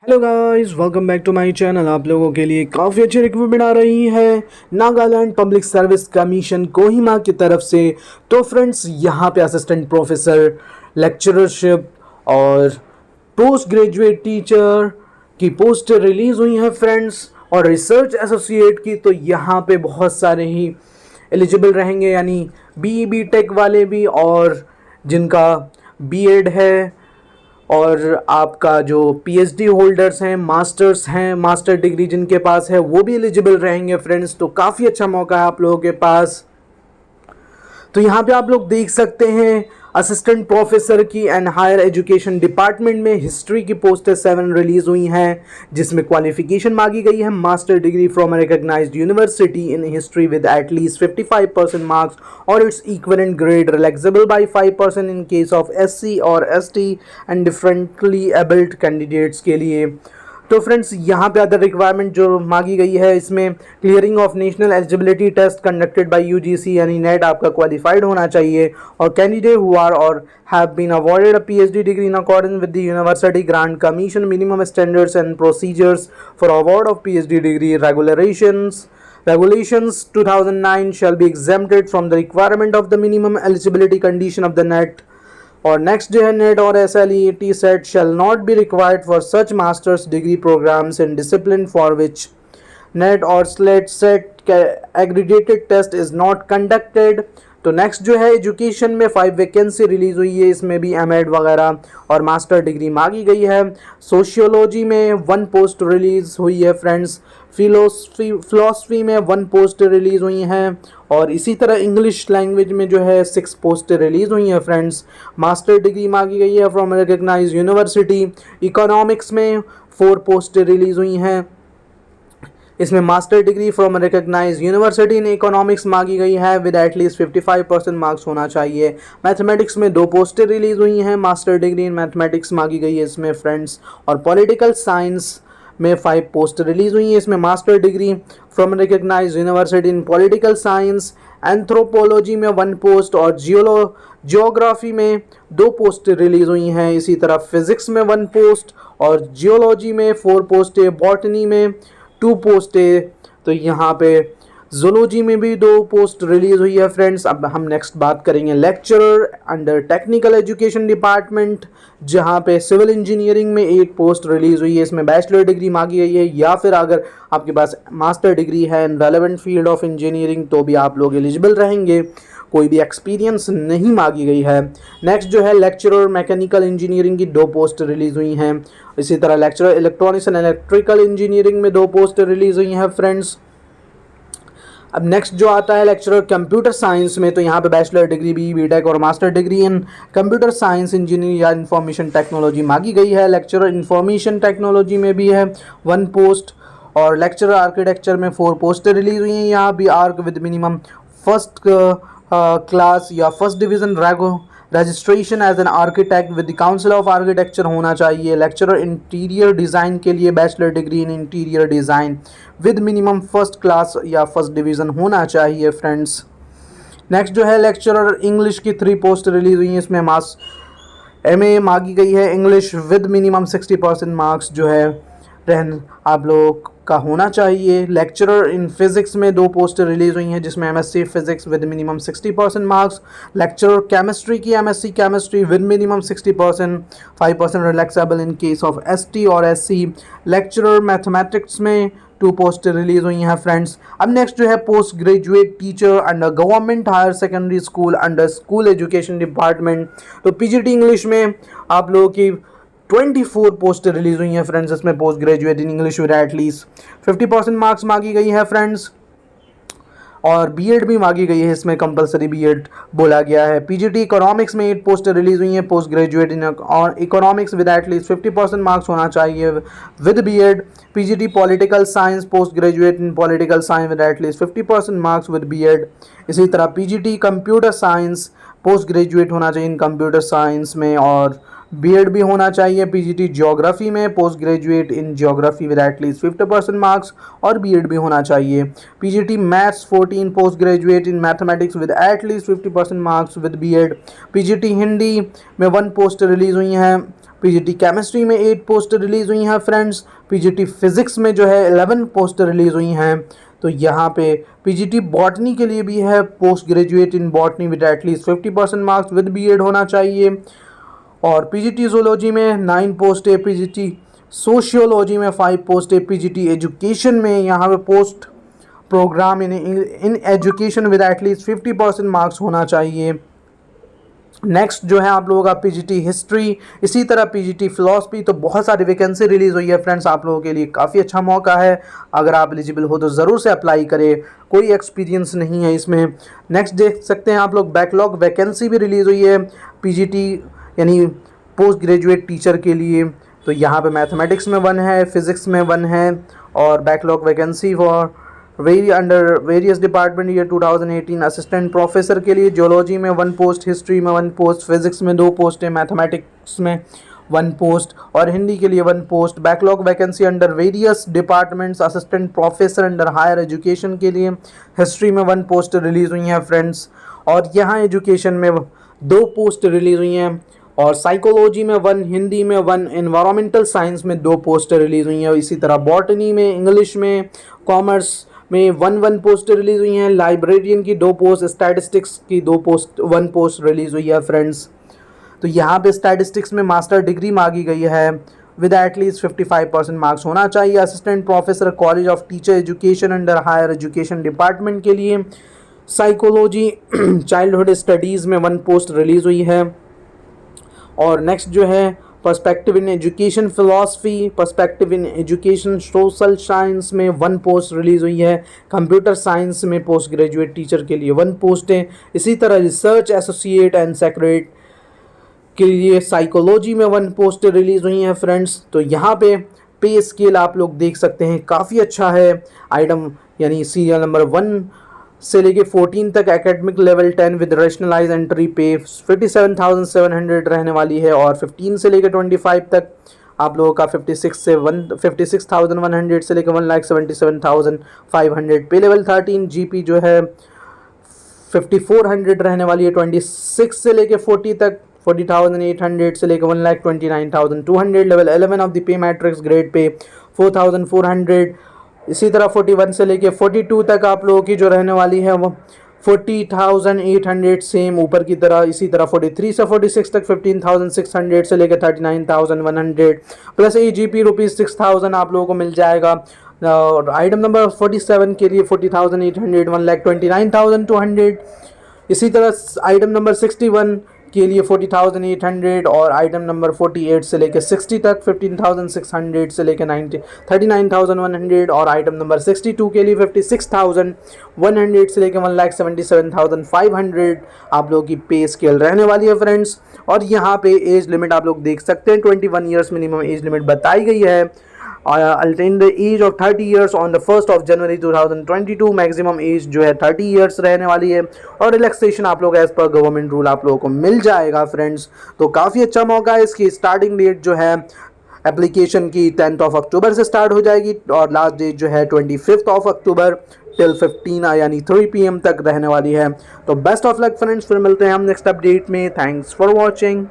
Hello guys, welcome back to my channel. आप लोगों के लिए काफ़ी अच्छी रिक्रूटमेंट आ रही है Nagaland public service commission Kohima की तरफ से। तो फ्रेंड्स, यहाँ पे असिस्टेंट प्रोफेसर, लेक्चरशिप और पोस्ट ग्रेजुएट टीचर की पोस्ट रिलीज़ हुई हैं फ्रेंड्स। और रिसर्च एसोसिएट की तो यहाँ पे बहुत सारे ही एलिजिबल रहेंगे, यानी बी टेक वाले भी, और जिनका बीएड है, और आपका जो पीएचडी होल्डर्स हैं, मास्टर्स हैं, मास्टर डिग्री जिनके पास है वो भी एलिजिबल रहेंगे फ्रेंड्स। तो काफ़ी अच्छा मौका है आप लोगों के पास। तो यहाँ पे आप लोग देख सकते हैं असिस्टेंट प्रोफेसर की एंड हायर एजुकेशन डिपार्टमेंट में हिस्ट्री की पोस्टें 7 रिलीज हुई हैं, जिसमें क्वालिफिकेशन मांगी गई है master degree from a recognised university in history with at least 55% marks or its equivalent grade relaxable by 5% in case of SC और ST and differently abled candidates के लिए। तो फ्रेंड्स, यहाँ पे अदर रिक्वायरमेंट जो मांगी गई है, इसमें clearing of national eligibility test conducted by UGC, यानी नेट आपका क्वालिफाइड होना चाहिए, और candidate who are or have been awarded a PhD degree in accordance with the University Grant Commission minimum standards and procedures for award of PhD degree regulations 2009 shall be exempted from the requirement of the minimum eligibility condition of the net और next जो है net और SLET set shall not be required for such master's degree programs in discipline for which NET और SLET SET aggregated test is not conducted. तो next जो है education में 5 vacancy release हुई है, इसमें भी एमएड वगैरह और मास्टर डिग्री मांगी गई है। सोशियोलॉजी में 1 पोस्ट रिलीज हुई है फ्रेंड्स। फिलोसफी में 1 पोस्ट रिलीज हुई हैं, और इसी तरह इंग्लिश लैंग्वेज में जो है 6 पोस्ट रिलीज हुई हैं फ्रेंड्स। मास्टर डिग्री मांगी गई है फ्रॉम रिकॉग्नाइज्ड यूनिवर्सिटी। इकोनॉमिक्स में 4 पोस्ट रिलीज हुई हैं, इसमें master degree from recognised university in economics मांगी गई है विद एटलीस्ट 55% मार्क्स होना चाहिए। मैथमेटिक्स में 2 पोस्टें रिलीज हुई हैं, मास्टर डिग्री इन मैथमेटिक्स मांगी गई है इसमें फ्रेंड्स। और पॉलिटिकल साइंस में 5 पोस्ट रिलीज हुई हैं, इसमें master degree from recognised university in political science. Anthropology में 1 पोस्ट और जियोग्राफी में 2 पोस्ट रिलीज हुई हैं। इसी तरह फिजिक्स में 1 पोस्ट और जियोलॉजी में 4 पोस्टें, बॉटनी में 2 पोस्टें। तो यहाँ पे जूलॉजी में भी 2 पोस्ट रिलीज हुई है फ्रेंड्स। अब हम नेक्स्ट बात करेंगे lecturer under technical education department, जहाँ पे सिविल इंजीनियरिंग में 1 पोस्ट रिलीज हुई है, इसमें बैचलर डिग्री मांगी गई है, या फिर अगर आपके पास मास्टर डिग्री है इन रेलेवेंट फील्ड ऑफ इंजीनियरिंग तो भी आप लोग एलिजिबल रहेंगे, कोई भी एक्सपीरियंस नहीं मांगी गई है। नेक्स्ट जो है लेक्चरर मैकेनिकल इंजीनियरिंग की 2 पोस्ट रिलीज हुई हैं। इसी तरह lecturer electronics and electrical engineering में 2 पोस्ट रिलीज हुई हैं फ्रेंड्स। अब नेक्स्ट जो आता है लेक्चरर कंप्यूटर साइंस में, तो यहाँ पे बैचलर डिग्री बीटेक और master degree in computer science engineering या इंफॉर्मेशन टेक्नोलॉजी मांगी गई है। लेक्चरर इंफॉर्मेशन टेक्नोलॉजी में भी है 1 पोस्ट, और लेक्चरर आर्किटेक्चर में 4 पोस्ट रिलीज हुई हैं। यहाँ भी arch with minimum first class या first division registration as an architect with the council of architecture होना चाहिए। लेक्चरर इंटीरियर डिज़ाइन के लिए bachelor degree in interior design with minimum first class या फर्स्ट डिवीज़न होना चाहिए फ्रेंड्स। नेक्स्ट जो है लेक्चरर इंग्लिश की 3 पोस्ट रिलीज हुई हैं, इसमें MA मांगी गई है इंग्लिश विद मिनिमम 60% मार्क्स जो है रहन आप लोग का होना चाहिए। लेक्चरर इन फिजिक्स में 2 पोस्ट रिलीज हुई हैं, जिसमें MSc physics with minimum 60% marks. Lecturer chemistry की MSc chemistry with minimum 60%, 5% relaxable in case of ST और SC। लेक्चरर मैथमेटिक्स में 2 पोस्ट रिलीज हुई हैं फ्रेंड्स। अब नेक्स्ट जो है post graduate teacher under government higher secondary school under school education department. तो PGT इंग्लिश में आप लोगों की 24 पोस्ट रिलीज हुई हैं फ्रेंड्स, इसमें post graduate in English with at least 50% marks मांगी गई है फ्रेंड्स। और बीएड भी मांगी गई है, इसमें कंपलसरी बीएड बोला गया है। PGT इकोनॉमिक्स में 8 पोस्ट रिलीज हुई हैं, post graduate in economics with at least 50% marks होना चाहिए with B Ed. PGT political science post graduate in political science with at least 50% marks with B Ed. इसी तरह PGT computer science post graduate होना चाहिए इन कंप्यूटर साइंस में, और बीएड भी होना चाहिए। PGT ज्योग्राफी में post graduate in geography with at least 50% marks और बीएड भी होना चाहिए। PGT maths 14 post graduate in mathematics with at least 50% marks with B Ed. PGT Hindi में 1 पोस्ट रिलीज हुई हैं, पीजीटी केमिस्ट्री में 8 पोस्ट रिलीज़ हुई हैं फ्रेंड्स। पीजीटी फिज़िक्स में जो है 11 पोस्ट रिलीज़ हुई हैं। तो यहाँ पे पीजीटी बॉटनी के लिए भी है, post graduate in botany with at least 50% marks with B Ed होना चाहिए। और पीजीटी ज़ूलॉजी में 9 पोस्ट है, पीजीटी सोशियोलॉजी में 5 पोस्ट है, पीजीटी एजुकेशन में यहाँ पे post program in education with at least 50% marks होना चाहिए। नेक्स्ट जो है आप लोगों का पीजीटी हिस्ट्री, इसी तरह पीजीटी फिलॉसफी। तो बहुत सारी वैकेंसी रिलीज़ हुई है फ्रेंड्स, आप लोगों के लिए काफ़ी अच्छा मौका है। अगर आप एलिजिबल हो तो ज़रूर से अप्लाई करें, कोई एक्सपीरियंस नहीं है इसमें। नेक्स्ट देख सकते हैं आप लोग बैकलॉग वैकेंसी भी रिलीज़ हुई है पीजीटी यानी पोस्ट ग्रेजुएट टीचर के लिए। तो यहाँ पे मैथमेटिक्स में 1 है, फिज़िक्स में 1 है, और backlog vacancy for under various department year 2018 assistant professor के लिए जियोलॉजी में 1 पोस्ट, हिस्ट्री में 1 पोस्ट, फिजिक्स में 2 पोस्ट है, मैथमेटिक्स में 1 पोस्ट और हिंदी के लिए 1 post. Backlog vacancy under various departments assistant professor under higher education के लिए हिस्ट्री में 1 पोस्ट रिलीज़ हुई हैं फ्रेंड्स। और यहाँ एजुकेशन में 2 पोस्ट रिलीज़ हुई हैं, और साइकोलॉजी में 1, हिंदी में 1, एनवायरमेंटल साइंस में 2 पोस्ट रिलीज़ हुई हैं। इसी तरह बॉटनी में, इंग्लिश में, कॉमर्स में 1 पोस्ट रिलीज़ हुई हैं। लाइब्रेरियन की 2 पोस्ट, स्टैटिस्टिक्स की 1 पोस्ट रिलीज़ हुई है फ्रेंड्स। तो यहाँ पे स्टैटिस्टिक्स में मास्टर डिग्री मांगी गई है विद एटलीस्ट 55% मार्क्स होना चाहिए। Assistant professor college of teacher education under higher education department के लिए। साइकोलॉजी चाइल्डहुड स्टडीज़ में 1 पोस्ट रिलीज़ हुई है। और नेक्स्ट जो है perspective in education philosophy, perspective in education social science में 1 पोस्ट रिलीज़ हुई है। कंप्यूटर साइंस में पोस्ट ग्रेजुएट टीचर के लिए 1 पोस्ट है। इसी तरह रिसर्च एसोसिएट एंड सेक्रेटरी के लिए साइकोलॉजी में 1 पोस्ट रिलीज़ हुई हैं फ्रेंड्स। तो यहाँ पे स्केल आप लोग देख सकते हैं काफ़ी अच्छा है। आइटम यानी सीरियल नंबर 1 से लेके 14 तक academic level 10 with rationalise entry पे 57,700 रहने वाली है। और 15 से लेकर 25 तक आप लोगों का 56,100 से लेकर 1,77,500 पे लेवल। 13 जीपी जो है 5400 रहने वाली है। 26 से लेकर 40 तक 40,800 से लेकर 1,29,200 level. 11 of the pay matrix grade pay 4,400। इसी तरह 41 से लेके 42 तक आप लोगों की जो रहने वाली है वो 40,800 सेम ऊपर की तरह। इसी तरह 43 से 46 तक 15,600 से लेकर 39,100 प्लस AGP ₹6,000 आप लोगों को मिल जाएगा। और आइटम नंबर 47 के लिए 40,800 1,29,200। इसी तरह आइटम नंबर 61 के लिए 40,800 और आइटम नंबर 48 से लेकर 60 तक 15,600 से लेकर 39,100 और आइटम नंबर 62 के लिए 56,100 से लेकर 1,77,500 आप लोगों की पे स्केल रहने वाली है फ्रेंड्स। और यहाँ पे एज लिमिट आप लोग देख सकते हैं 21 ईयर्स मिनिमम एज लिमिट बताई गई है। In the age of 30 years on the 1 January 2022 maximum age जो है 30 ईयर्स रहने वाली है। और रिलैक्सेशन आप लोग एज पर गवर्नमेंट रूल आप लोगों को मिल जाएगा फ्रेंड्स। तो काफ़ी अच्छा मौका है। इसकी स्टार्टिंग डेट जो है एप्लीकेशन की 10 अक्टूबर से स्टार्ट हो जाएगी और लास्ट डेट जो है 25 अक्टूबर टिल 15 यानी 3 PM तक रहने वाली है। तो बेस्ट ऑफ लक फ्रेंड्स, फिर मिलते हैं हम नेक्स्ट अपडेट में। Thanks for watching.